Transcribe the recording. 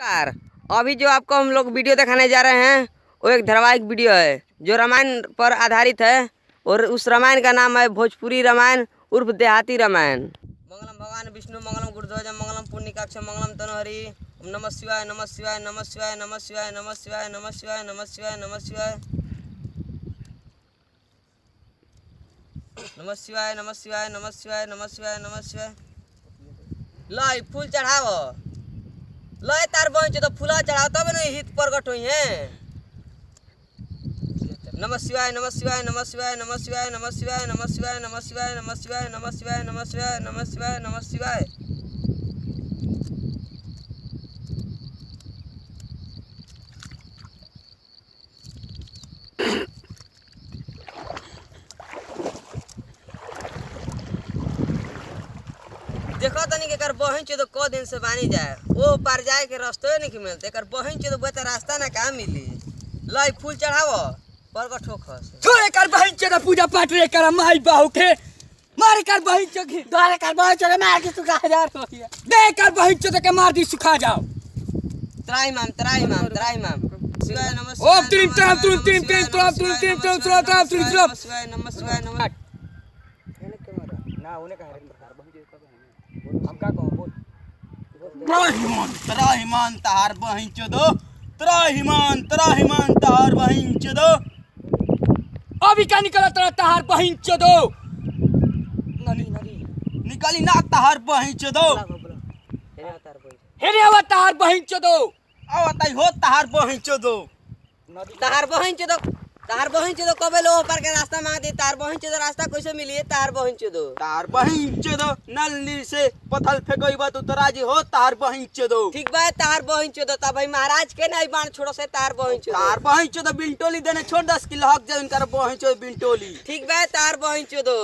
नमस्कार। अभी जो आपको हम लोग वीडियो दिखाने जा रहे हैं वो एक धारावाहिक वीडियो है जो रामायण पर आधारित है और उस रामायण का नाम है भोजपुरी रामायण उर्फ देहाती रामायण। मंगलम भगवान विष्णु मंगलम गुरुध्वज मंगलम पुण्यकाक्ष मंगलम तनहरि। ओम नमः शिवाय नमः शिवाय नमः शिवाय नमः शिवाय नमः शिवाय नमः शिवाय नमः शिवाय नमः शिवाय नमः शिवाय नमः शिवाय नमः शिवाय नमः शिवाय नमः शिवाय। लाई फूल चढ़ाव लय तार बहन तो फूला चढ़ाओ तब नहीं हित प्रकट हुई है। नमः शिवाय नमः शिवाय नमः शिवाय नमः शिवाय नमः शिवाय नमः शिवाय नमः शिवाय नमः शिवाय नमः शिवाय नमः शिवाय नमः शिवाय नमः शिवाय। देखो तनी के कर बहन तो को दिन से बानी जाए वो पार जाए के रास्ते नहीं मिलते कर बहन तो बता रास्ता ना कहाँ मिली। लाई फूल चढ़ावो प्रकट होखस छोड़े कर बहन चोदा पूजा पाठ रे कर माई बाहू के मार कर बहन चोकी द्वारे कर बहन चोदा मार के सुखा जा रही है दे कर बहन चोदा के मार दी सुखा जाओ। त्राई माम शिवाय नमः ओम त्रिम त्राम त्रुम त्रिम त्रिम त्राम त्रुम त्रिम त्राम त्राम त्राम त्रिम त्राम शिवाय नमः ना उन्हें कह हम का कहूं बोल त्राहिमान तार बहिं चोदो त्राहिमान तार बहिं चोदो। अभी का निकला तेरा तहार बहन चोदो निकली ना तार बहिं चोदो हेरे आवा तहार बहन चोदो आवताई हो तार बहिं चोदो। तार बहन चोदो कबे लो पर के रास्ता मांग दी तार बहन चोदो रास्ता कैसे मिली तार बहन चोदो नल्ली से पथल फेंकोई बा तो तराजी हो तार बहिं चोदो। ठीक बा तार बहन चोदो तब भाई महाराज के नहीं बाण छोड़ो से तार बहन चोदो बिंटोली देने छोड़ 10 किलो हक जाए उनका बहिं चोदो बिंटोली। ठीक बा तार बहन चोदो।